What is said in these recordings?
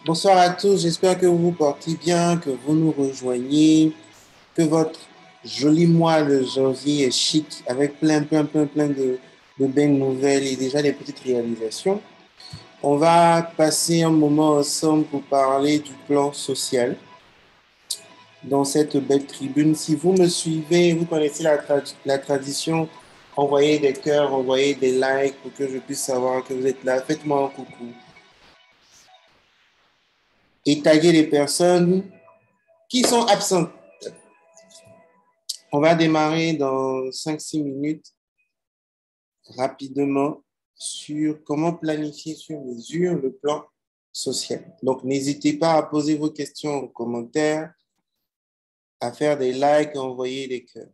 Bonsoir à tous, j'espère que vous vous portez bien, que vous nous rejoignez, que votre joli mois de janvier est chic avec plein de belles nouvelles et déjà des petites réalisations. On va passer un moment ensemble pour parler du plan social dans cette belle tribune. Si vous me suivez, vous connaissez la tradition, envoyez des cœurs, envoyez des likes pour que je puisse savoir que vous êtes là. Faites-moi un coucou. Et taguer les personnes qui sont absentes. On va démarrer dans 5-6 minutes rapidement sur comment planifier sur mesure le plan social. Donc, n'hésitez pas à poser vos questions en commentaire, à faire des likes, à envoyer des cœurs.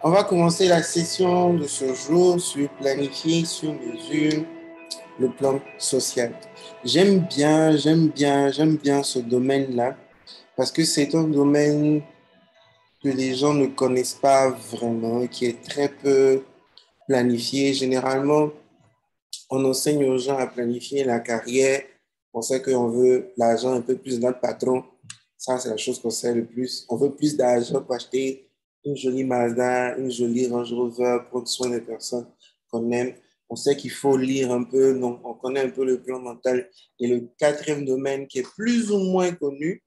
On va commencer la session de ce jour sur planifier sur mesure le plan social. J'aime bien ce domaine-là parce que c'est un domaine que les gens ne connaissent pas vraiment, qui est très peu planifié. Généralement, on enseigne aux gens à planifier la carrière. On sait qu'on veut l'argent un peu plus de notre patron. Ça, c'est la chose qu'on sait le plus. On veut plus d'argent pour acheter une jolie Mazda, une jolie Range Rover, prendre soin des personnes qu'on aime. On sait qu'il faut lire un peu, donc on connaît un peu le plan mental. Et le quatrième domaine qui est plus ou moins connu,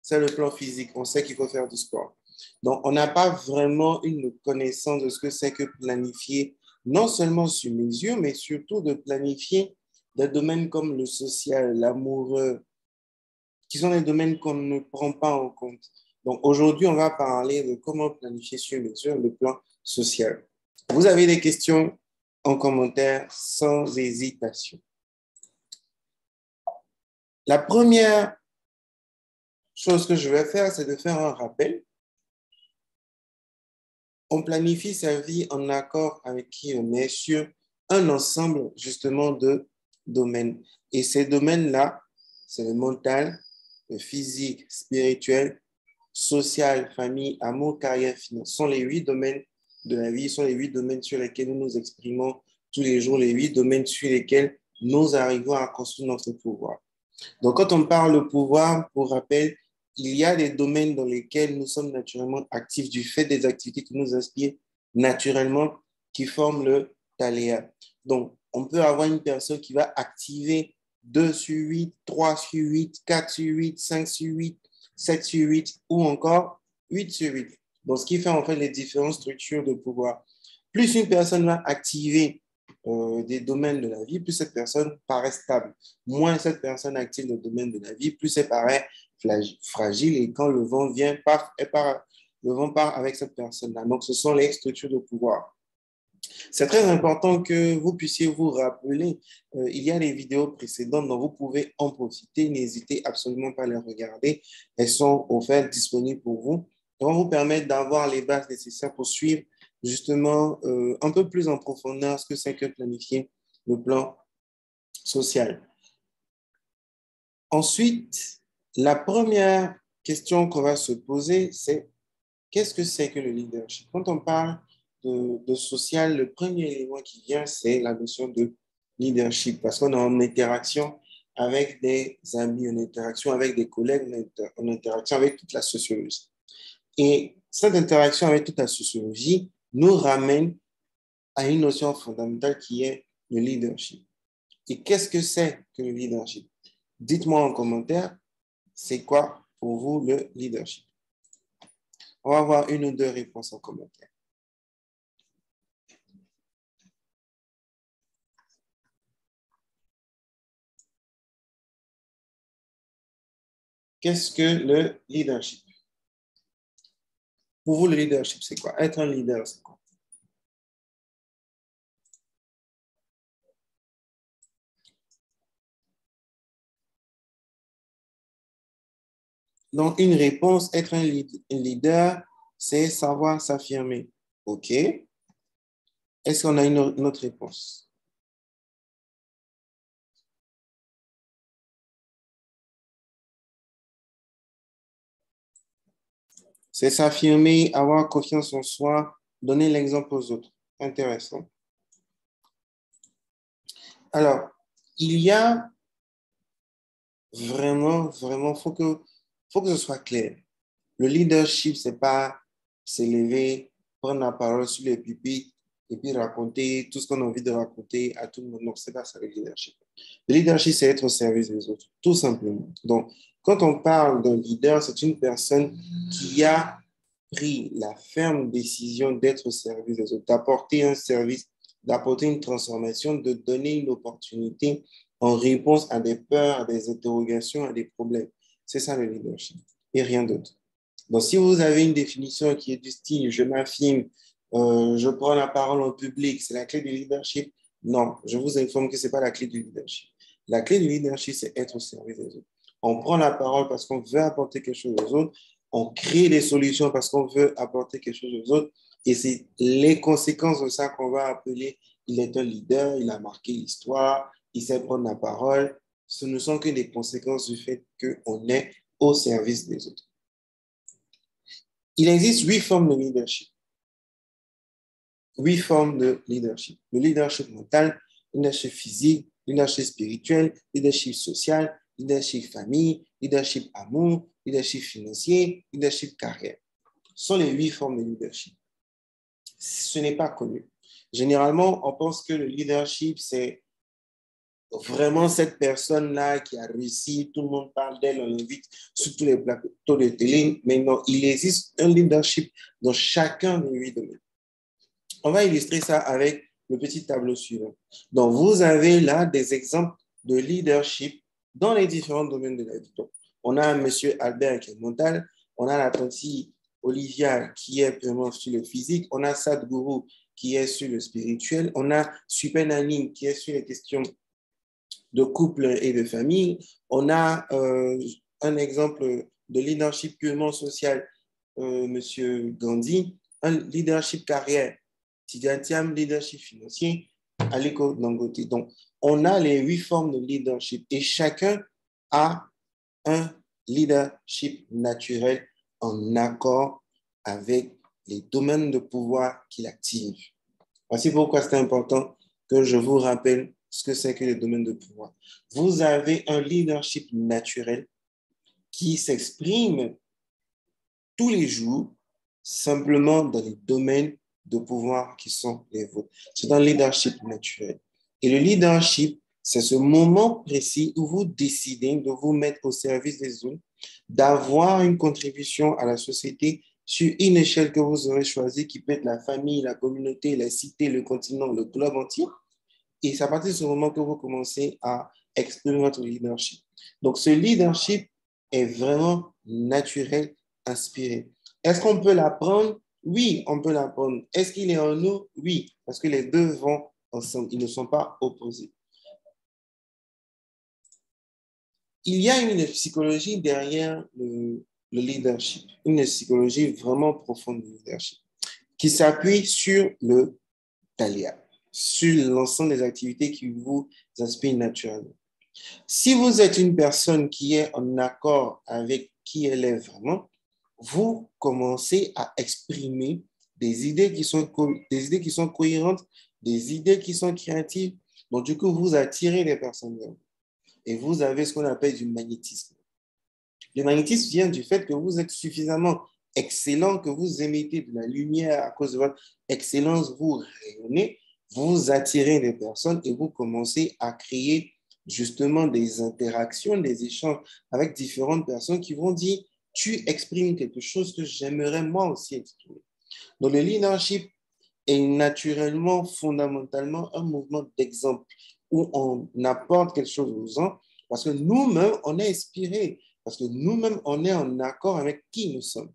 c'est le plan physique. On sait qu'il faut faire du sport. Donc, on n'a pas vraiment une connaissance de ce que c'est que planifier, non seulement sur mesure, mais surtout de planifier des domaines comme le social, l'amoureux, qui sont des domaines qu'on ne prend pas en compte. Donc, aujourd'hui, on va parler de comment planifier sur mesure le plan social. Vous avez des questions en commentaire sans hésitation. La première chose que je vais faire, c'est de faire un rappel. On planifie sa vie en accord avec qui on est sur un ensemble justement de domaines. Et ces domaines-là, c'est le mental, le physique, spirituel, social, famille, amour, carrière, finance. Ce sont les 8 domaines de la vie, ce sont les 8 domaines sur lesquels nous nous exprimons tous les jours, les 8 domaines sur lesquels nous arrivons à construire notre pouvoir. Donc, quand on parle de pouvoir, pour rappel, il y a des domaines dans lesquels nous sommes naturellement actifs du fait des activités qui nous inspirent naturellement, qui forment le taléa. Donc, on peut avoir une personne qui va activer 2 sur 8, 3 sur 8, 4 sur 8, 5 sur 8, 7 sur 8 ou encore 8 sur 8. Donc, ce qui fait en fait les différentes structures de pouvoir. Plus une personne va activer des domaines de la vie, plus cette personne paraît stable. Moins cette personne active le domaine de la vie, plus elle paraît fragile et quand le vent vient, paf, le vent part avec cette personne-là. Donc, ce sont les structures de pouvoir. C'est très important que vous puissiez vous rappeler, il y a des vidéos précédentes dont vous pouvez en profiter. N'hésitez absolument pas à les regarder. Elles sont offertes, disponibles pour vous. Elles vont vous permettre d'avoir les bases nécessaires pour suivre justement un peu plus en profondeur ce que c'est que planifier le plan social. Ensuite, la première question qu'on va se poser, c'est qu'est-ce que c'est que le leadership? Quand on parle de social, le premier élément qui vient, c'est la notion de leadership, parce qu'on est en interaction avec des amis, en interaction avec des collègues, en interaction avec toute la sociologie. Et cette interaction avec toute la sociologie nous ramène à une notion fondamentale qui est le leadership. Et qu'est-ce que c'est que le leadership? Dites-moi en commentaire, c'est quoi pour vous le leadership? On va avoir une ou deux réponses en commentaire. Qu'est-ce que le leadership? Pour vous, le leadership, c'est quoi? Être un leader, c'est quoi? Donc, une réponse, être un leader, c'est savoir s'affirmer. OK. Est-ce qu'on a une autre réponse? C'est s'affirmer, avoir confiance en soi, donner l'exemple aux autres. Intéressant. Alors, il y a vraiment, faut que ce soit clair. Le leadership, c'est pas s'élever, prendre la parole sur les pupitres et puis raconter tout ce qu'on a envie de raconter à tout le monde. Non, c'est pas ça le leadership. Le leadership, c'est être au service des autres, tout simplement. Donc, quand on parle d'un leader, c'est une personne qui a pris la ferme décision d'être au service des autres, d'apporter un service, d'apporter une transformation, de donner une opportunité en réponse à des peurs, à des interrogations, à des problèmes. C'est ça le leadership et rien d'autre. Donc, si vous avez une définition qui est du style je m'affirme, je prends la parole en public, c'est la clé du leadership. Non, je vous informe que ce n'est pas la clé du leadership. La clé du leadership, c'est être au service des autres. On prend la parole parce qu'on veut apporter quelque chose aux autres. On crée des solutions parce qu'on veut apporter quelque chose aux autres. Et c'est les conséquences de ça qu'on va appeler il est un leader, il a marqué l'histoire, il sait prendre la parole. Ce ne sont que des conséquences du fait qu'on est au service des autres. Il existe 8 formes de leadership. 8 formes de leadership. Le leadership mental, leadership physique, leadership spirituel, leadership social, leadership famille, leadership amour, leadership financier, leadership carrière. Ce sont les 8 formes de leadership. Ce n'est pas connu. Généralement, on pense que le leadership, c'est vraiment cette personne-là qui a réussi, tout le monde parle d'elle, on l'invite sur tous les plateaux de télé, mais non, il existe un leadership dans chacun des 8 domaines. On va illustrer ça avec le petit tableau suivant. Donc, vous avez là des exemples de leadership dans les différents domaines de la vie. Donc, on a M. Albert qui est mental, on a la tante Olivia qui est vraiment sur le physique, on a Sadhguru qui est sur le spirituel, on a Supenani qui est sur les questions de couple et de famille, on a un exemple de leadership purement social, M. Gandhi, un leadership carrière, Tidjane leadership financier, Aliko Dangote. Donc, on a les 8 formes de leadership et chacun a un leadership naturel en accord avec les domaines de pouvoir qu'il active. Voici pourquoi c'est important que je vous rappelle ce que c'est que les domaines de pouvoir. Vous avez un leadership naturel qui s'exprime tous les jours, simplement dans les domaines de pouvoir qui sont les vôtres. C'est dans le leadership naturel. Et le leadership, c'est ce moment précis où vous décidez de vous mettre au service des autres, d'avoir une contribution à la société sur une échelle que vous aurez choisie, qui peut être la famille, la communauté, la cité, le continent, le globe entier. Et c'est à partir de ce moment que vous commencez à exprimer votre leadership. Donc, ce leadership est vraiment naturel, inspiré. Est-ce qu'on peut l'apprendre? Oui, on peut l'apprendre. Est-ce qu'il est en nous? Oui, parce que les deux vont ensemble. Ils ne sont pas opposés. Il y a une psychologie derrière le leadership, une psychologie vraiment profonde du leadership, qui s'appuie sur le Thalia, sur l'ensemble des activités qui vous inspirent naturellement. Si vous êtes une personne qui est en accord avec qui elle est vraiment, vous commencez à exprimer des idées qui sont cohérentes, des idées qui sont créatives. Donc, du coup, vous attirez les personnes et vous avez ce qu'on appelle du magnétisme. Le magnétisme vient du fait que vous êtes suffisamment excellent, que vous émettez de la lumière à cause de votre excellence, vous rayonnez, vous attirez des personnes et vous commencez à créer justement des interactions, des échanges avec différentes personnes qui vont dire, tu exprimes quelque chose que j'aimerais moi aussi exprimer. Donc le leadership est naturellement, fondamentalement un mouvement d'exemple où on apporte quelque chose aux gens parce que nous-mêmes, on est inspirés, parce que nous-mêmes, on est en accord avec qui nous sommes.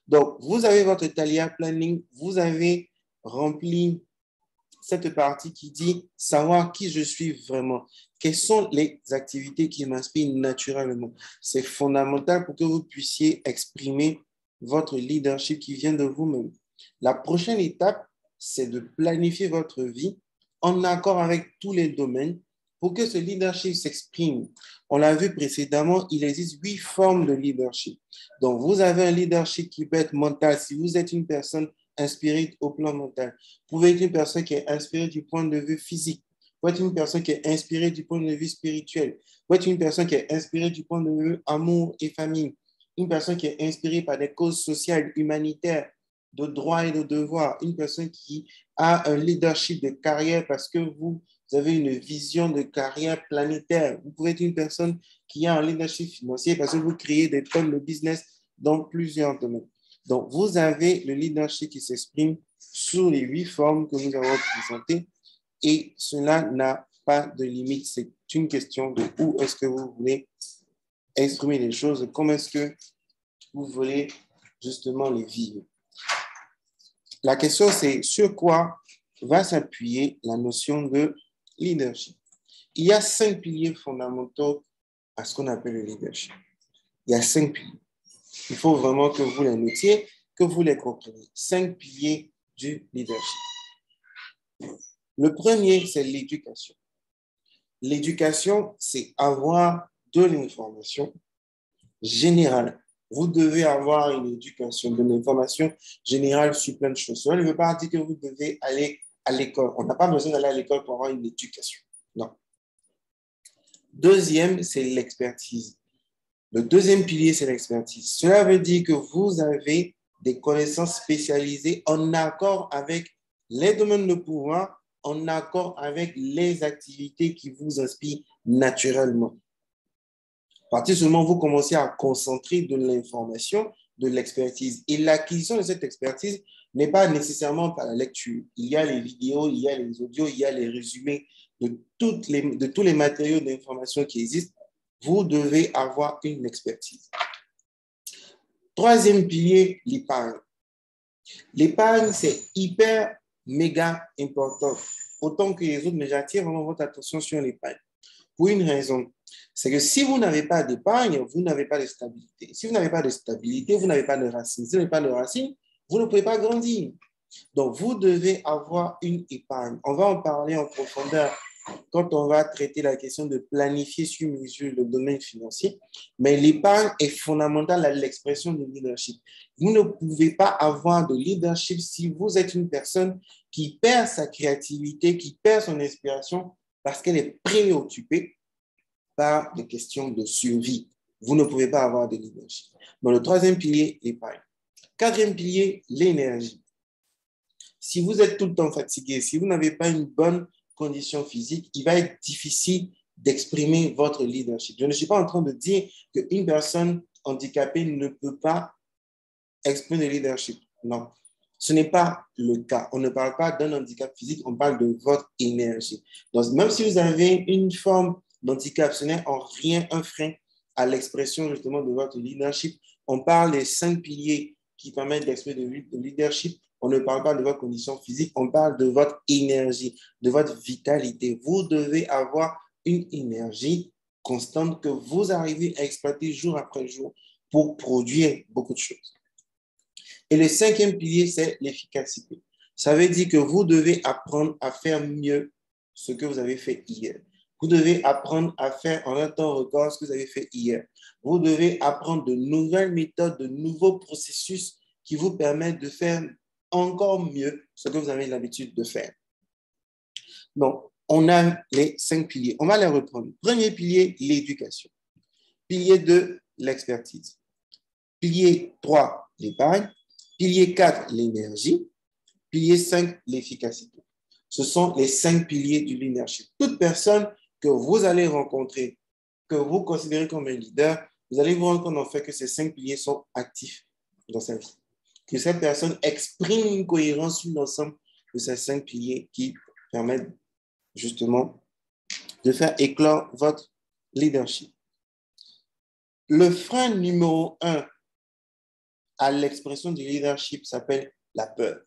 Donc, vous avez votre Thalia Planning, vous avez rempli cette partie qui dit savoir qui je suis vraiment. Quelles sont les activités qui m'inspirent naturellement? C'est fondamental pour que vous puissiez exprimer votre leadership qui vient de vous-même. La prochaine étape, c'est de planifier votre vie en accord avec tous les domaines pour que ce leadership s'exprime. On l'a vu précédemment, il existe 8 formes de leadership. Donc, vous avez un leadership qui peut être mental. Si vous êtes une personne inspirée au plan mental, vous pouvez être une personne qui est inspirée du point de vue physique. Vous pouvez être une personne qui est inspirée du point de vue spirituel. Vous pouvez être une personne qui est inspirée du point de vue amour et famille. Une personne qui est inspirée par des causes sociales, humanitaires, de droits et de devoirs. Une personne qui a un leadership de carrière parce que vous avez une vision de carrière planétaire. Vous pouvez être une personne qui a un leadership financier parce que vous créez des tonnes de business dans plusieurs domaines. Donc, vous avez le leadership qui s'exprime sous les 8 formes que nous avons présentées et cela n'a pas de limite. C'est une question de où est-ce que vous voulez exprimer les choses, comment est-ce que vous voulez justement les vivre. La question, c'est sur quoi va s'appuyer la notion de leadership. Il y a 5 piliers fondamentaux à ce qu'on appelle le leadership. Il y a 5 piliers. Il faut vraiment que vous les notiez, que vous les compreniez. 5 piliers du leadership. Le premier, c'est l'éducation. L'éducation, c'est avoir de l'information générale. Vous devez avoir une éducation, de l'information générale sur plein de choses. Cela ne veut pas dire que vous devez aller à l'école. On n'a pas besoin d'aller à l'école pour avoir une éducation. Non. Deuxième, c'est l'expertise. Le deuxième pilier, c'est l'expertise. Cela veut dire que vous avez des connaissances spécialisées en accord avec les domaines de pouvoir, en accord avec les activités qui vous inspirent naturellement. À partir du moment où vous commencez à concentrer de l'information, de l'expertise. Et l'acquisition de cette expertise n'est pas nécessairement par la lecture. Il y a les vidéos, il y a les audios, il y a les résumés de tous les matériaux d'information qui existent. Vous devez avoir une expertise. Troisième pilier, l'épargne. L'épargne, c'est hyper, méga important. Autant que les autres, mais j'attire vraiment votre attention sur l'épargne. Pour une raison, c'est que si vous n'avez pas d'épargne, vous n'avez pas de stabilité. Si vous n'avez pas de stabilité, vous n'avez pas de racines. Si vous n'avez pas de racines, vous ne pouvez pas grandir. Donc, vous devez avoir une épargne. On va en parler en profondeur quand on va traiter la question de planifier sur mesure le domaine financier. Mais l'épargne est fondamentale à l'expression du leadership. Vous ne pouvez pas avoir de leadership si vous êtes une personne qui perd sa créativité, qui perd son inspiration parce qu'elle est préoccupée par des questions de survie. vous ne pouvez pas avoir de leadership. Dans le troisième pilier, l'épargne. Quatrième pilier, l'énergie. Si vous êtes tout le temps fatigué, si vous n'avez pas une bonne condition physique, il va être difficile d'exprimer votre leadership. Je ne suis pas en train de dire qu'une personne handicapée ne peut pas exprimer le leadership. Non, ce n'est pas le cas. On ne parle pas d'un handicap physique, on parle de votre énergie. Donc, même si vous avez une forme d'handicap, ce n'est en rien un frein à l'expression justement de votre leadership. On parle des 5 piliers qui permettent d'exprimer le leadership. On ne parle pas de votre condition physique, on parle de votre énergie, de votre vitalité. Vous devez avoir une énergie constante que vous arrivez à exploiter jour après jour pour produire beaucoup de choses. Et le cinquième pilier, c'est l'efficacité. Ça veut dire que vous devez apprendre à faire mieux ce que vous avez fait hier. Vous devez apprendre à faire en un temps record ce que vous avez fait hier. Vous devez apprendre de nouvelles méthodes, de nouveaux processus qui vous permettent de faire encore mieux ce que vous avez l'habitude de faire. Donc, on a les 5 piliers. On va les reprendre. Premier pilier, l'éducation. Pilier 2, l'expertise. Pilier 3, l'épargne. Pilier 4, l'énergie. Pilier 5, l'efficacité. Ce sont les 5 piliers du leadership. Toute personne que vous allez rencontrer, que vous considérez comme un leader, vous allez vous rendre compte en fait que ces 5 piliers sont actifs dans sa vie. Que cette personne exprime une cohérence sur l'ensemble de ces 5 piliers qui permettent justement de faire éclore votre leadership. Le frein numéro 1 à l'expression du leadership s'appelle la peur.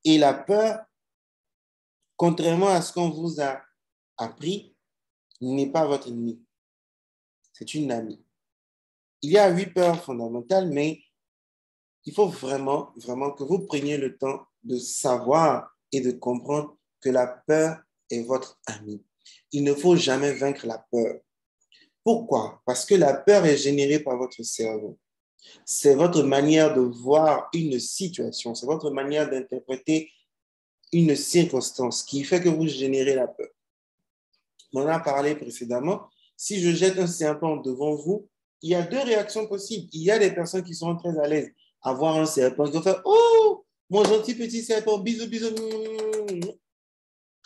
Et la peur, contrairement à ce qu'on vous a appris, n'est pas votre ennemi. C'est une amie. Il y a 8 peurs fondamentales, mais il faut vraiment, vraiment que vous preniez le temps de savoir et de comprendre que la peur est votre amie. Il ne faut jamais vaincre la peur. Pourquoi? Parce que la peur est générée par votre cerveau. C'est votre manière de voir une situation, c'est votre manière d'interpréter une circonstance qui fait que vous générez la peur. On en a parlé précédemment. Si je jette un serpent devant vous, il y a 2 réactions possibles. Il y a des personnes qui sont très à l'aise à voir un serpent. Ils vont faire « Oh, mon gentil petit serpent, bisous, bisous,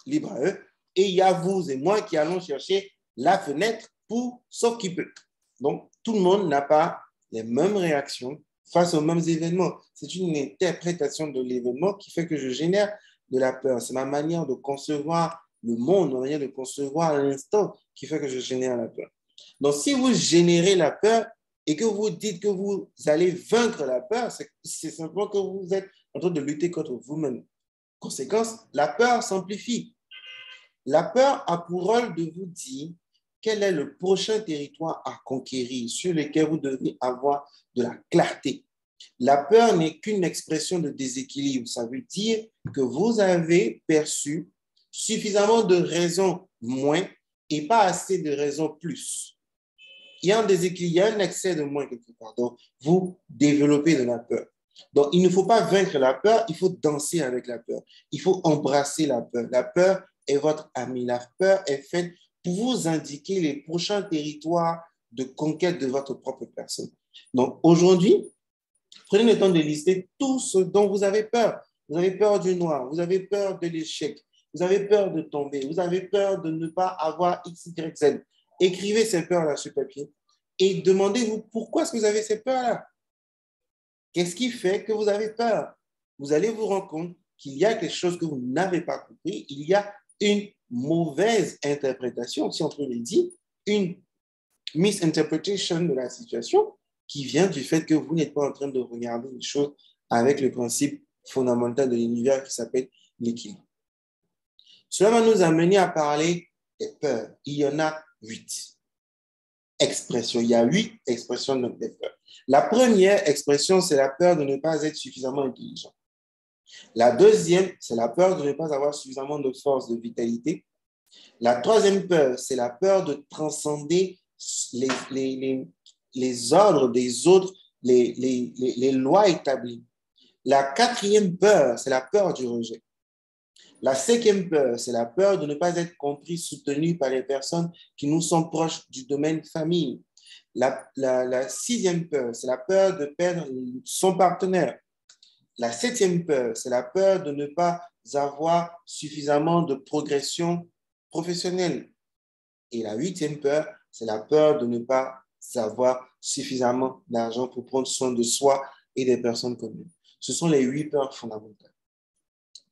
libre à eux. » Et il y a vous et moi qui allons chercher la fenêtre pour s'occuper. Donc, tout le monde n'a pas les mêmes réactions face aux mêmes événements. C'est une interprétation de l'événement qui fait que je génère de la peur. C'est ma manière de concevoir le monde, ma manière de concevoir l'instant qui fait que je génère la peur. Donc, si vous générez la peur et que vous dites que vous allez vaincre la peur, c'est simplement que vous êtes en train de lutter contre vous-même. Conséquence, la peur s'amplifie. La peur a pour rôle de vous dire quel est le prochain territoire à conquérir sur lequel vous devez avoir de la clarté. La peur n'est qu'une expression de déséquilibre. Ça veut dire que vous avez perçu suffisamment de raisons moins et pas assez de raisons plus. Il y a un déséquilibre, il y a un excès de moins quelque part. Donc, vous développez de la peur. Donc, il ne faut pas vaincre la peur, il faut danser avec la peur. Il faut embrasser la peur. La peur est votre ami. La peur est faite pour vous indiquer les prochains territoires de conquête de votre propre personne. Donc, aujourd'hui, prenez le temps de lister tout ce dont vous avez peur. Vous avez peur du noir, vous avez peur de l'échec, vous avez peur de tomber, vous avez peur de ne pas avoir X, Y, Z. Écrivez ces peurs-là sur papier et demandez-vous pourquoi est-ce que vous avez ces peurs-là. Qu'est-ce qui fait que vous avez peur? Vous allez vous rendre compte qu'il y a quelque chose que vous n'avez pas compris. Il y a une mauvaise interprétation, si on peut le dire, une misinterpretation de la situation qui vient du fait que vous n'êtes pas en train de regarder les choses avec le principe fondamental de l'univers qui s'appelle l'équilibre. Cela va nous amener à parler des peurs. Il y en a 8 expressions. Il y a 8 expressions des peurs. La première expression, c'est la peur de ne pas être suffisamment intelligent. La deuxième, c'est la peur de ne pas avoir suffisamment de force, de vitalité. La troisième peur, c'est la peur de transcender les ordres des autres, les lois établies. La quatrième peur, c'est la peur du rejet. La cinquième peur, c'est la peur de ne pas être compris, soutenu par les personnes qui nous sont proches du domaine famille. La sixième peur, c'est la peur de perdre son partenaire. La septième peur, c'est la peur de ne pas avoir suffisamment de progression professionnelle. Et la huitième peur, c'est la peur de ne pas avoir suffisamment d'argent pour prendre soin de soi et des personnes communes. Ce sont les 8 peurs fondamentales.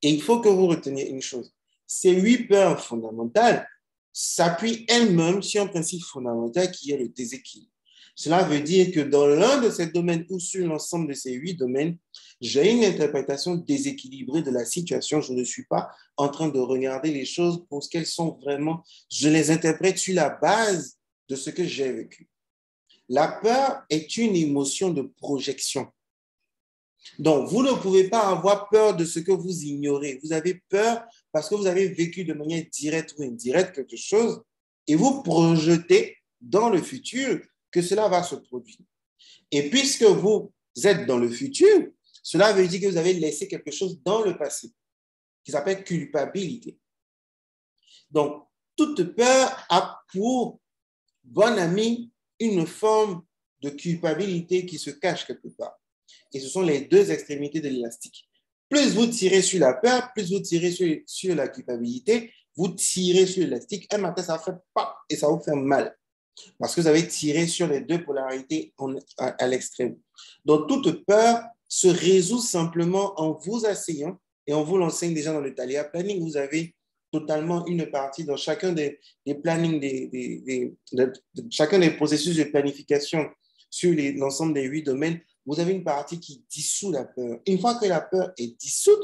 Et il faut que vous reteniez une chose. Ces 8 peurs fondamentales s'appuient elles-mêmes sur un principe fondamental qui est le déséquilibre. Cela veut dire que dans l'un de ces domaines ou sur l'ensemble de ces 8 domaines, j'ai une interprétation déséquilibrée de la situation. Je ne suis pas en train de regarder les choses pour ce qu'elles sont vraiment. Je les interprète sur la base de ce que j'ai vécu. La peur est une émotion de projection. Donc, vous ne pouvez pas avoir peur de ce que vous ignorez. Vous avez peur parce que vous avez vécu de manière directe ou indirecte quelque chose et vous projetez dans le futur que cela va se produire. Et puisque vous êtes dans le futur, cela veut dire que vous avez laissé quelque chose dans le passé qui s'appelle culpabilité. Donc, toute peur a pour bon ami une forme de culpabilité qui se cache quelque part. Et ce sont les deux extrémités de l'élastique. Plus vous tirez sur la peur, plus vous tirez sur la culpabilité, vous tirez sur l'élastique, un matin, ça fait pop et ça vous fait mal. Parce que vous avez tiré sur les deux polarités à l'extrême. Donc, toute peur se résout simplement en vous asseyant, et on vous l'enseigne déjà dans le Thalia Planning. Vous avez totalement une partie dans chacun des plannings, chacun des processus de planification sur l'ensemble des 8 domaines. Vous avez une partie qui dissout la peur. Une fois que la peur est dissoute,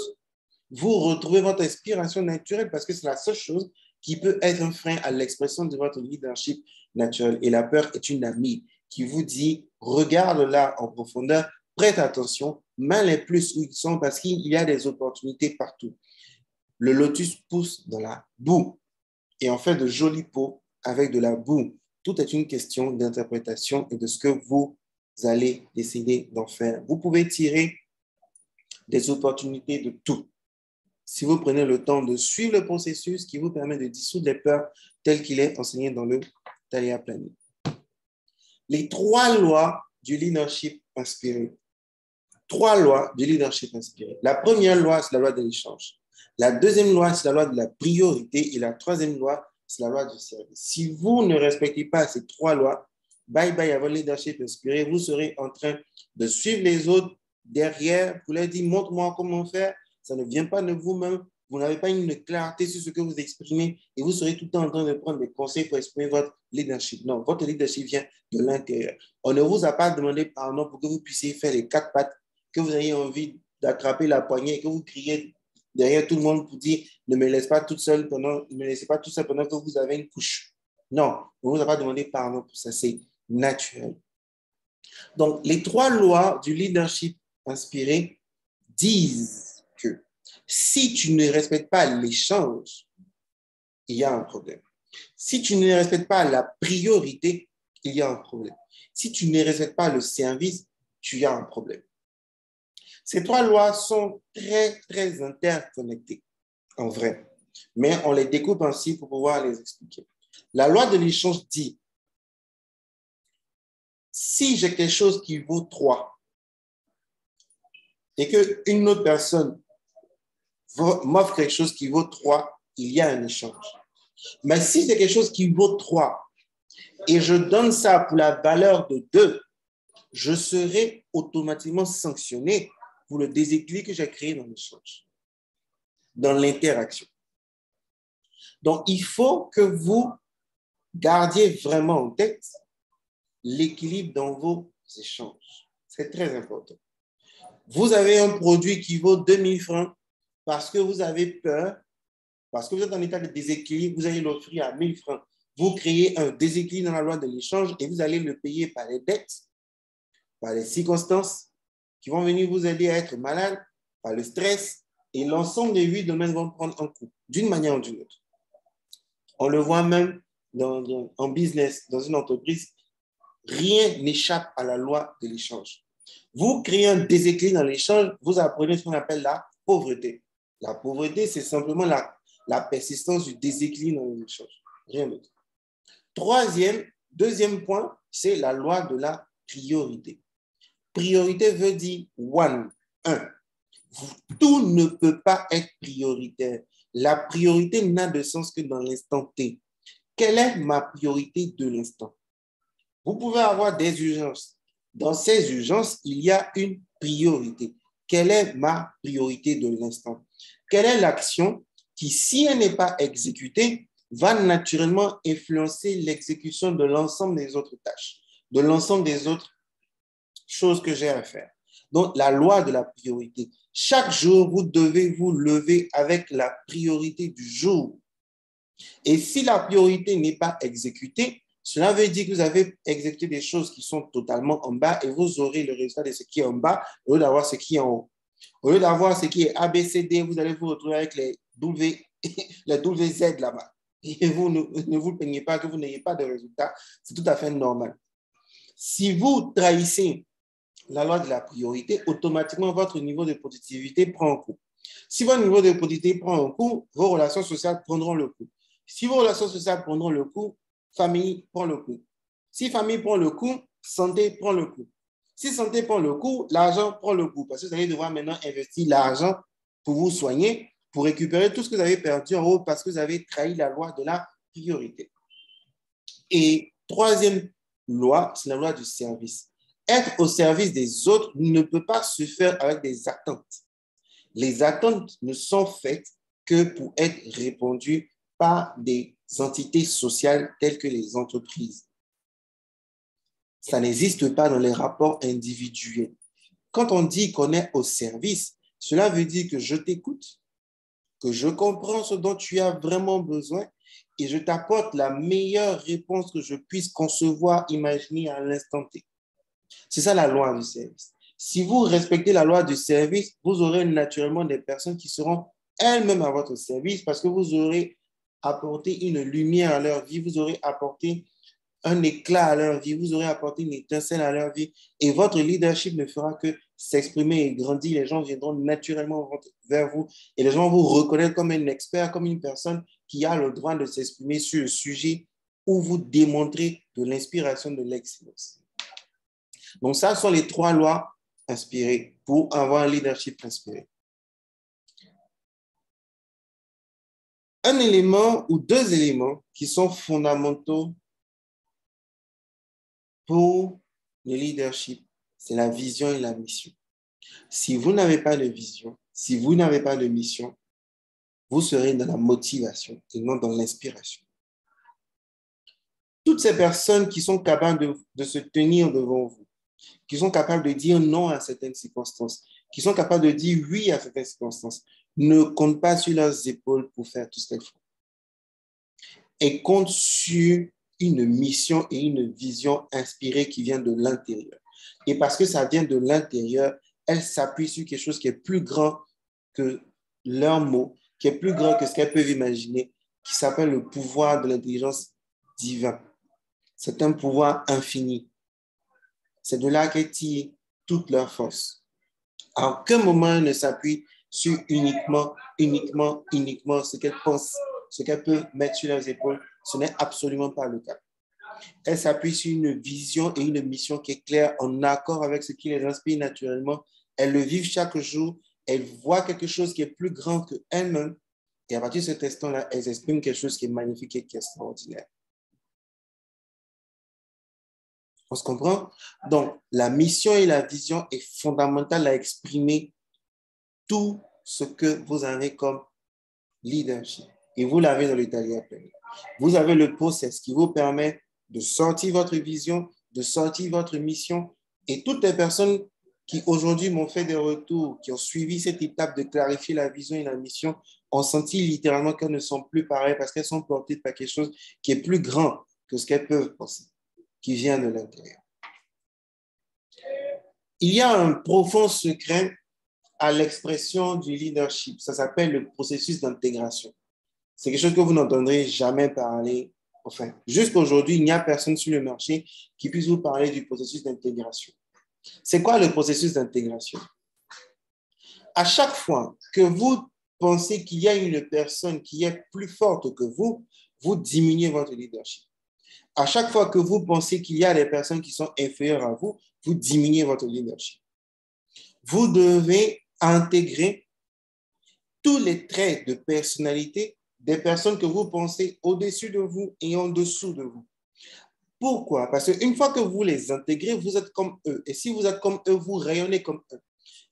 vous retrouvez votre inspiration naturelle parce que c'est la seule chose qui peut être un frein à l'expression de votre leadership naturel. Et la peur est une amie qui vous dit, regarde-la en profondeur, prête attention, mets les plus où ils sont parce qu'il y a des opportunités partout. Le lotus pousse dans la boue et on fait de jolis pots avec de la boue. Tout est une question d'interprétation et de ce que vous allez décider d'en faire. Vous pouvez tirer des opportunités de tout. Si vous prenez le temps de suivre le processus qui vous permet de dissoudre les peurs tel qu'il est enseigné dans le Thalia Planning. Les 3 lois du leadership inspiré. 3 lois du leadership inspiré. La première loi, c'est la loi de l'échange. La deuxième loi, c'est la loi de la priorité. Et la troisième loi, c'est la loi du service. Si vous ne respectez pas ces 3 lois, bye bye à votre leadership inspiré, vous serez en train de suivre les autres derrière pour leur dire, montre-moi comment faire. Ça ne vient pas de vous-même. Vous n'avez pas une clarté sur ce que vous exprimez et vous serez tout le temps en train de prendre des conseils pour exprimer votre leadership. Non, votre leadership vient de l'intérieur. On ne vous a pas demandé pardon pour que vous puissiez faire les 4 pattes, que vous ayez envie d'attraper la poignée et que vous criez derrière tout le monde pour dire ne me laissez pas toute seule pendant que vous avez une couche. Non, on ne vous a pas demandé pardon pour ça. C'est naturel. Donc, les 3 lois du leadership inspiré disent que si tu ne respectes pas l'échange, il y a un problème. Si tu ne respectes pas la priorité, il y a un problème. Si tu ne respectes pas le service, tu as un problème. Ces 3 lois sont très, très interconnectées, en vrai. Mais on les découpe ainsi pour pouvoir les expliquer. La loi de l'échange dit, si j'ai quelque chose qui vaut 3 et qu'une autre personne m'offre quelque chose qui vaut 3, il y a un échange. Mais si c'est quelque chose qui vaut 3 et je donne ça pour la valeur de 2, je serai automatiquement sanctionné pour le déséquilibre que j'ai créé dans l'échange, dans l'interaction. Donc, il faut que vous gardiez vraiment en tête l'équilibre dans vos échanges. C'est très important. Vous avez un produit qui vaut 2000 francs parce que vous avez peur, parce que vous êtes en état de déséquilibre, vous allez l'offrir à 1000 francs. Vous créez un déséquilibre dans la loi de l'échange et vous allez le payer par les dettes, par les circonstances qui vont venir vous aider à être malade, par le stress, et l'ensemble des 8 domaines vont prendre un coup, d'une manière ou d'une autre. On le voit même en business, dans une entreprise, rien n'échappe à la loi de l'échange. Vous créez un déséquilibre dans l'échange, vous apprenez ce qu'on appelle la pauvreté. La pauvreté, c'est simplement la persistance du déséquilibre dans l'échange. Rien d'autre. Deuxième point, c'est la loi de la priorité. Priorité veut dire one, un. Tout ne peut pas être prioritaire. La priorité n'a de sens que dans l'instant T. Quelle est ma priorité de l'instant? Vous pouvez avoir des urgences. Dans ces urgences, il y a une priorité. Quelle est ma priorité de l'instant? Quelle est l'action qui, si elle n'est pas exécutée, va naturellement influencer l'exécution de l'ensemble des autres tâches, de l'ensemble des autres choses que j'ai à faire? Donc, la loi de la priorité. Chaque jour, vous devez vous lever avec la priorité du jour. Et si la priorité n'est pas exécutée, cela veut dire que vous avez exécuté des choses qui sont totalement en bas et vous aurez le résultat de ce qui est en bas au lieu d'avoir ce qui est en haut. Au lieu d'avoir ce qui est A, B, C, D, vous allez vous retrouver avec les W, les WZ là-bas. Et vous ne vous plaignez pas que vous n'ayez pas de résultat. C'est tout à fait normal. Si vous trahissez la loi de la priorité, automatiquement, votre niveau de productivité prend un coup. Si votre niveau de productivité prend un coup, vos relations sociales prendront le coup. Si vos relations sociales prendront le coup, famille prend le coup. Si famille prend le coup, santé prend le coup. Si santé prend le coup, l'argent prend le coup. Parce que vous allez devoir maintenant investir l'argent pour vous soigner, pour récupérer tout ce que vous avez perdu en haut parce que vous avez trahi la loi de la priorité. Et troisième loi, c'est la loi du service. Être au service des autres ne peut pas se faire avec des attentes. Les attentes ne sont faites que pour être répondues par des entités sociales telles que les entreprises. Ça n'existe pas dans les rapports individuels. Quand on dit qu'on est au service, cela veut dire que je t'écoute, que je comprends ce dont tu as vraiment besoin et je t'apporte la meilleure réponse que je puisse concevoir, imaginer à l'instant T. C'est ça la loi du service. Si vous respectez la loi du service, vous aurez naturellement des personnes qui seront elles-mêmes à votre service parce que vous aurez apporté une lumière à leur vie, vous aurez apporté un éclat à leur vie, vous aurez apporté une étincelle à leur vie et votre leadership ne fera que s'exprimer et grandir. Les gens viendront naturellement vers vous et les gens vont vous reconnaître comme un expert, comme une personne qui a le droit de s'exprimer sur le sujet où vous démontrez de l'inspiration, de l'excellence. Donc, ça sont les trois lois inspirées pour avoir un leadership inspiré. Un élément ou deux éléments qui sont fondamentaux pour le leadership, c'est la vision et la mission. Si vous n'avez pas de vision, si vous n'avez pas de mission, vous serez dans la motivation et non dans l'inspiration. Toutes ces personnes qui sont capables de se tenir devant vous, qui sont capables de dire non à certaines circonstances, qui sont capables de dire oui à certaines circonstances, ne comptent pas sur leurs épaules pour faire tout ce qu'elles font. Elles comptent sur une mission et une vision inspirée qui vient de l'intérieur. Et parce que ça vient de l'intérieur, elles s'appuient sur quelque chose qui est plus grand que leurs mots, qui est plus grand que ce qu'elles peuvent imaginer, qui s'appelle le pouvoir de l'intelligence divine. C'est un pouvoir infini. C'est de là qu'elles tirent toute leur force. À aucun moment, elles ne s'appuient sur uniquement ce qu'elles pensent, ce qu'elles peuvent mettre sur leurs épaules. Ce n'est absolument pas le cas. Elles s'appuient sur une vision et une mission qui est claire, en accord avec ce qui les inspire naturellement. Elles le vivent chaque jour. Elles voient quelque chose qui est plus grand qu'elles-mêmes. Et à partir de cet instant-là, elles expriment quelque chose qui est magnifique et qui est extraordinaire. On se comprend? Donc, la mission et la vision est fondamentale à exprimer tout ce que vous avez comme leadership. Et vous l'avez dans l'Italien. Vous avez le process qui vous permet de sortir votre vision, de sortir votre mission. Et toutes les personnes qui aujourd'hui m'ont fait des retours, qui ont suivi cette étape de clarifier la vision et la mission, ont senti littéralement qu'elles ne sont plus pareilles parce qu'elles sont portées par quelque chose qui est plus grand que ce qu'elles peuvent penser, qui vient de l'intérieur. Il y a un profond secret à l'expression du leadership. Ça s'appelle le processus d'intégration. C'est quelque chose que vous n'entendrez jamais parler. Enfin, jusqu'à aujourd'hui, il n'y a personne sur le marché qui puisse vous parler du processus d'intégration. C'est quoi le processus d'intégration? À chaque fois que vous pensez qu'il y a une personne qui est plus forte que vous, vous diminuez votre leadership. À chaque fois que vous pensez qu'il y a des personnes qui sont inférieures à vous, vous diminuez votre leadership. Vous devez intégrer tous les traits de personnalité des personnes que vous pensez au-dessus de vous et en dessous de vous. Pourquoi? Parce qu'une fois que vous les intégrez, vous êtes comme eux. Et si vous êtes comme eux, vous rayonnez comme eux.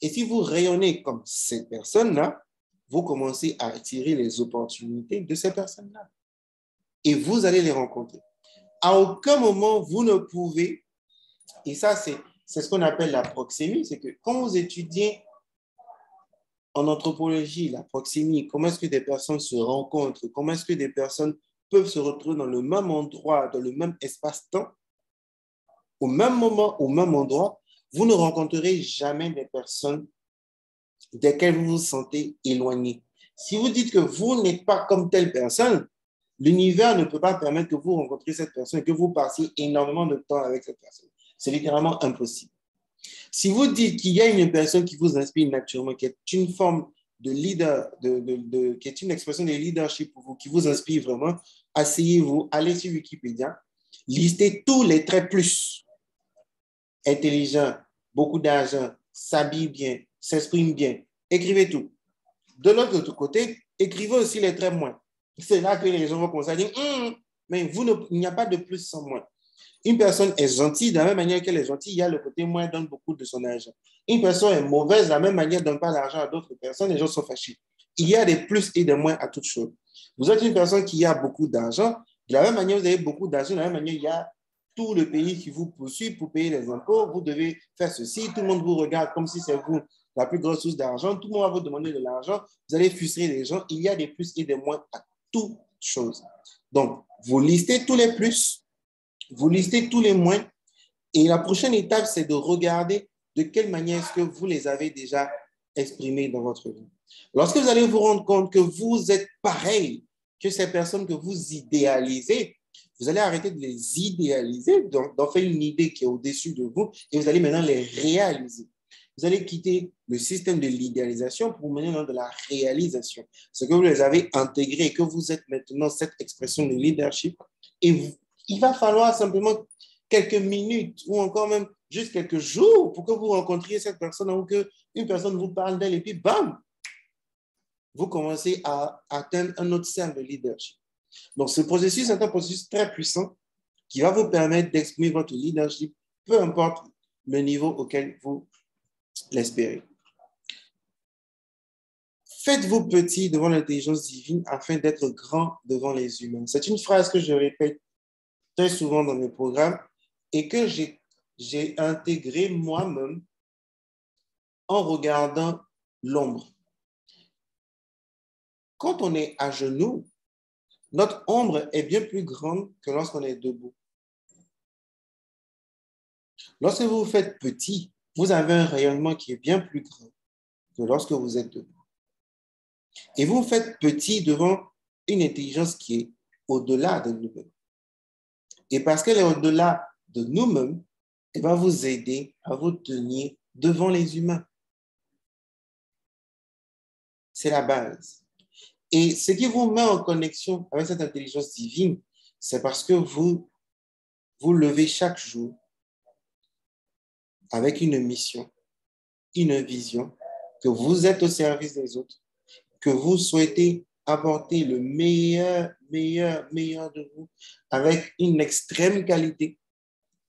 Et si vous rayonnez comme ces personnes-là, vous commencez à attirer les opportunités de ces personnes-là. Et vous allez les rencontrer. À aucun moment, vous ne pouvez, et ça, c'est ce qu'on appelle la proxémie, c'est que quand vous étudiez en anthropologie, la proxémie, comment est-ce que des personnes se rencontrent, comment est-ce que des personnes peuvent se retrouver dans le même endroit, dans le même espace-temps, au même moment, au même endroit, vous ne rencontrerez jamais des personnes desquelles vous vous sentez éloigné. Si vous dites que vous n'êtes pas comme telle personne, l'univers ne peut pas permettre que vous rencontriez cette personne et que vous passiez énormément de temps avec cette personne. C'est littéralement impossible. Si vous dites qu'il y a une personne qui vous inspire naturellement, qui est une forme de leader, qui est une expression de leadership pour vous, qui vous inspire vraiment, asseyez-vous, allez sur Wikipédia, listez tous les traits plus. Intelligent, beaucoup d'argent, s'habille bien, s'exprime bien. Écrivez tout. De l'autre côté, écrivez aussi les traits moins. C'est là que les gens vont commencer à dire, mais il n'y a pas de plus sans moins. Une personne est gentille, de la même manière qu'elle est gentille, il y a le côté moins, donne beaucoup de son argent. Une personne est mauvaise, de la même manière, ne donne pas l'argent à d'autres personnes, les gens sont fâchés. Il y a des plus et des moins à toute chose. Vous êtes une personne qui a beaucoup d'argent, de la même manière, vous avez beaucoup d'argent, de la même manière, il y a tout le pays qui vous poursuit pour payer les impôts, vous devez faire ceci, tout le monde vous regarde comme si c'est vous la plus grosse source d'argent, tout le monde va vous demander de l'argent, vous allez frustrer les gens, il y a des plus et des moins à toute chose. Donc, vous listez tous les plus, vous listez tous les moins, et la prochaine étape, c'est de regarder de quelle manière est-ce que vous les avez déjà exprimés dans votre vie. Lorsque vous allez vous rendre compte que vous êtes pareil que ces personnes que vous idéalisez, vous allez arrêter de les idéaliser, d'en faire une idée qui est au-dessus de vous, et vous allez maintenant les réaliser. Vous allez quitter le système de l'idéalisation pour mener dans de la réalisation. Ce que vous les avez intégrés et que vous êtes maintenant cette expression de leadership, et il va falloir simplement quelques minutes ou encore même juste quelques jours pour que vous rencontriez cette personne ou qu'une personne vous parle d'elle et puis bam, vous commencez à atteindre un autre cercle de leadership. Donc, ce processus est un processus très puissant qui va vous permettre d'exprimer votre leadership, peu importe le niveau auquel vous l'espérez. Faites-vous petit devant l'intelligence divine afin d'être grand devant les humains. C'est une phrase que je répète très souvent dans mes programmes et que j'ai intégré moi-même en regardant l'ombre. Quand on est à genoux, notre ombre est bien plus grande que lorsqu'on est debout. Lorsque vous vous faites petit, vous avez un rayonnement qui est bien plus grand que lorsque vous êtes debout. Et vous vous faites petit devant une intelligence qui est au-delà de nous-mêmes. Et parce qu'elle est au-delà de nous-mêmes, elle va vous aider à vous tenir devant les humains. C'est la base. Et ce qui vous met en connexion avec cette intelligence divine, c'est parce que vous vous levez chaque jour avec une mission, une vision, que vous êtes au service des autres, que vous souhaitez apporter le meilleur de vous avec une extrême qualité.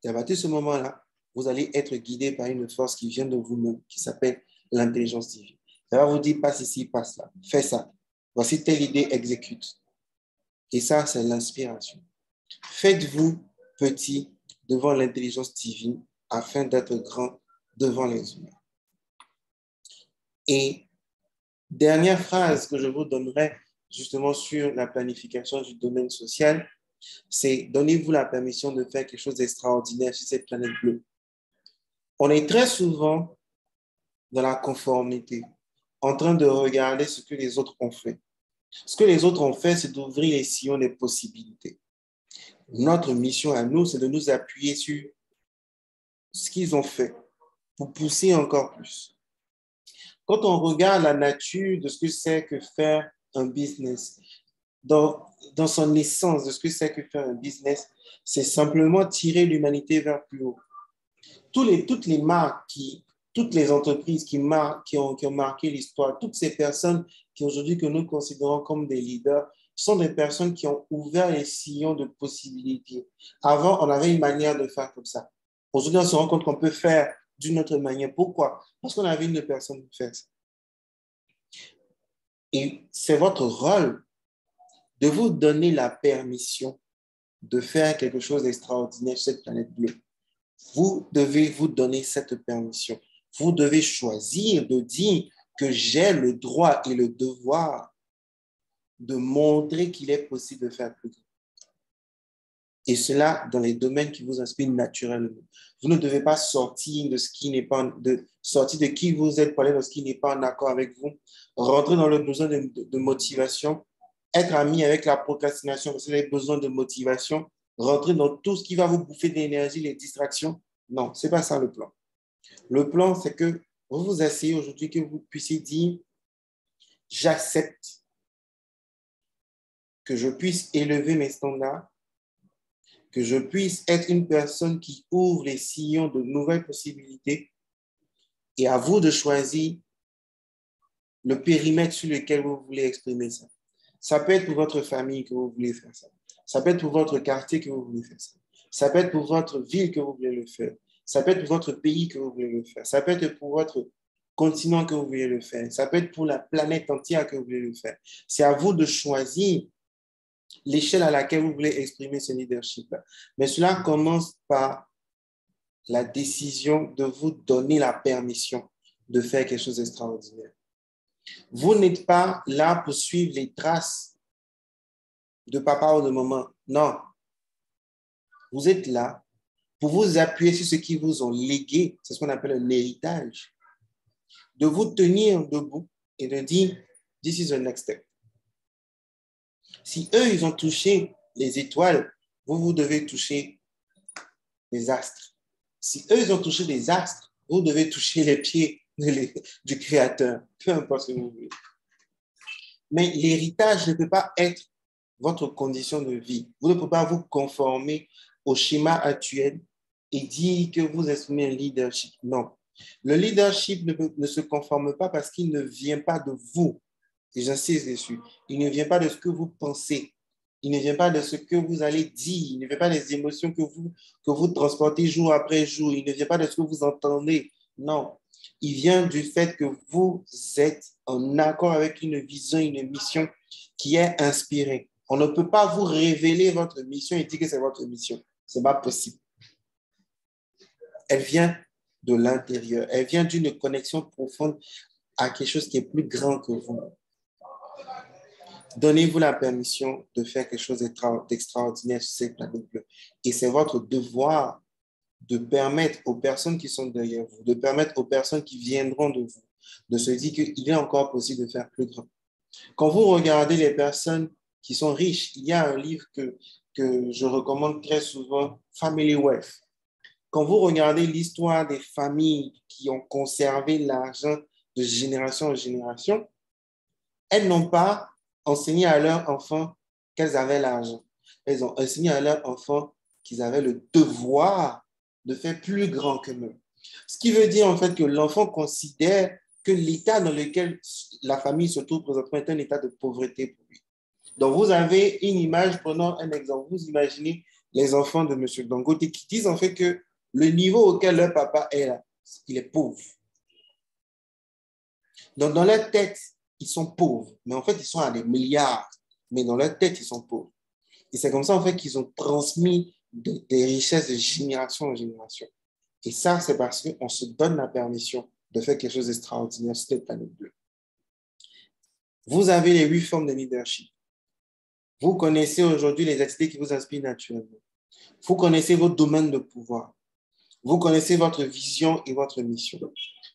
Et à partir de ce moment-là, vous allez être guidé par une force qui vient de vous-même, qui s'appelle l'intelligence divine. Ça va vous dire, passe ici, passe là, fais ça. Voici telle idée, exécute. Et ça, c'est l'inspiration. Faites-vous petit devant l'intelligence divine afin d'être grand devant les humains. Et dernière phrase que je vous donnerai justement sur la planification du domaine social, c'est donnez-vous la permission de faire quelque chose d'extraordinaire sur cette planète bleue. On est très souvent dans la conformité, en train de regarder ce que les autres ont fait. Ce que les autres ont fait, c'est d'ouvrir les sillons des possibilités. Notre mission à nous, c'est de nous appuyer sur ce qu'ils ont fait pour pousser encore plus. Quand on regarde la nature de ce que c'est que faire un business, dans son essence de ce que c'est que faire un business, c'est simplement tirer l'humanité vers plus haut. Toutes les marques, toutes les entreprises qui ont marqué l'histoire, toutes ces personnes qui aujourd'hui que nous considérons comme des leaders, sont des personnes qui ont ouvert les sillons de possibilités. Avant, on avait une manière de faire comme ça. Aujourd'hui, on se rend compte qu'on peut faire d'une autre manière. Pourquoi? Parce qu'on avait une personne qui fait ça. Et c'est votre rôle de vous donner la permission de faire quelque chose d'extraordinaire sur cette planète bleue. Vous devez vous donner cette permission. Vous devez choisir de dire que j'ai le droit et le devoir de montrer qu'il est possible de faire plus grand. Et cela dans les domaines qui vous inspirent naturellement. Vous ne devez pas sortir de ce qui n'est pas, sortir de qui vous êtes pour aller dans ce qui n'est pas en accord avec vous, rentrer dans le besoin de motivation, être ami avec la procrastination parce que vous avez besoin de motivation, rentrer dans tout ce qui va vous bouffer d'énergie, les distractions. Non, ce n'est pas ça le plan. Le plan, c'est que vous vous asseyez aujourd'hui, que vous puissiez dire, j'accepte que je puisse élever mes standards, que je puisse être une personne qui ouvre les sillons de nouvelles possibilités et à vous de choisir le périmètre sur lequel vous voulez exprimer ça. Ça peut être pour votre famille que vous voulez faire ça. Ça peut être pour votre quartier que vous voulez faire ça. Ça peut être pour votre ville que vous voulez le faire. Ça peut être pour votre pays que vous voulez le faire. Ça peut être pour votre continent que vous voulez le faire. Ça peut être pour la planète entière que vous voulez le faire. C'est à vous de choisir l'échelle à laquelle vous voulez exprimer ce leadership-là. Mais cela commence par la décision de vous donner la permission de faire quelque chose d'extraordinaire. Vous n'êtes pas là pour suivre les traces de papa ou de maman. Non. Vous êtes là pour vous appuyer sur ce qu'ils vous ont légué. C'est ce qu'on appelle un héritage. De vous tenir debout et de dire, this is the next step. Si eux, ils ont touché les étoiles, vous devez toucher les astres. Si eux, ils ont touché les astres, vous devez toucher les pieds du Créateur, peu importe ce que vous voulez. Mais l'héritage ne peut pas être votre condition de vie. Vous ne pouvez pas vous conformer au schéma actuel et dire que vous exprimez un leadership. Non. Le leadership ne se conforme pas parce qu'il ne vient pas de vous. Et j'insiste dessus. Il ne vient pas de ce que vous pensez. Il ne vient pas de ce que vous allez dire. Il ne vient pas des émotions que vous transportez jour après jour. Il ne vient pas de ce que vous entendez. Non. Il vient du fait que vous êtes en accord avec une vision, une mission qui est inspirée. On ne peut pas vous révéler votre mission et dire que c'est votre mission. Ce n'est pas possible. Elle vient de l'intérieur. Elle vient d'une connexion profonde à quelque chose qui est plus grand que vous. Donnez-vous la permission de faire quelque chose d'extraordinaire sur cette planète bleue. Et c'est votre devoir de permettre aux personnes qui sont derrière vous, de permettre aux personnes qui viendront de vous, de se dire qu'il est encore possible de faire plus grand. Quand vous regardez les personnes qui sont riches, il y a un livre que je recommande très souvent, Family Wealth. Quand vous regardez l'histoire des familles qui ont conservé l'argent de génération en génération, elles n'ont pas enseigné à leurs enfants qu'elles avaient l'argent. Elles ont enseigné à leurs enfants qu'ils avaient le devoir de faire plus grand qu'eux-mêmes. Ce qui veut dire en fait que l'enfant considère que l'état dans lequel la famille se trouve présentement est un état de pauvreté pour lui. Donc, vous avez une image, prenons un exemple. Vous imaginez les enfants de M. Dangote qui disent en fait que le niveau auquel leur papa est là, il est pauvre. Donc, dans leur tête, ils sont pauvres. Mais en fait, ils sont à des milliards. Mais dans leur tête, ils sont pauvres. Et c'est comme ça, en fait, qu'ils ont transmis des richesses de génération en génération. Et ça, c'est parce qu'on se donne la permission de faire quelque chose d'extraordinaire sur cette planète bleue. Vous avez les 8 formes de leadership. Vous connaissez aujourd'hui les activités qui vous inspirent naturellement. Vous connaissez vos domaines de pouvoir. Vous connaissez votre vision et votre mission.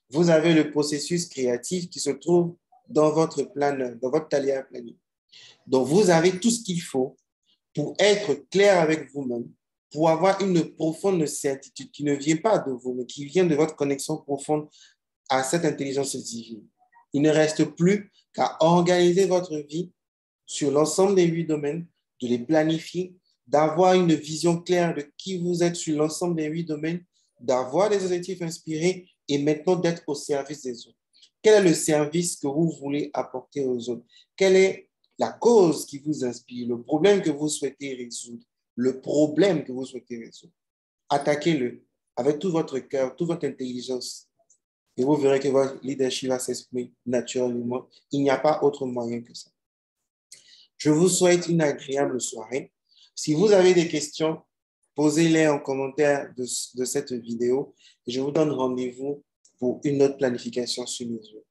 Vous avez le processus créatif qui se trouve dans votre planeur, dans votre talier planning. Donc, vous avez tout ce qu'il faut pour être clair avec vous-même, pour avoir une profonde certitude qui ne vient pas de vous, mais qui vient de votre connexion profonde à cette intelligence divine. Il ne reste plus qu'à organiser votre vie sur l'ensemble des 8 domaines, de les planifier, d'avoir une vision claire de qui vous êtes sur l'ensemble des 8 domaines, d'avoir des objectifs inspirés et maintenant d'être au service des autres. Quel est le service que vous voulez apporter aux autres? Quelle est la cause qui vous inspire, le problème que vous souhaitez résoudre, le problème que vous souhaitez résoudre? Attaquez-le avec tout votre cœur, toute votre intelligence. Et vous verrez que votre leadership va s'exprimer naturellement. Il n'y a pas autre moyen que ça. Je vous souhaite une agréable soirée. Si vous avez des questions, posez-les en commentaire de cette vidéo et je vous donne rendez-vous pour une autre planification sur mesure.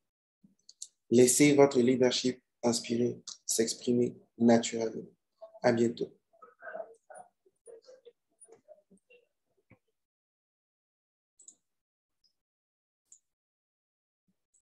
Laissez votre leadership inspirer, s'exprimer naturellement. À bientôt.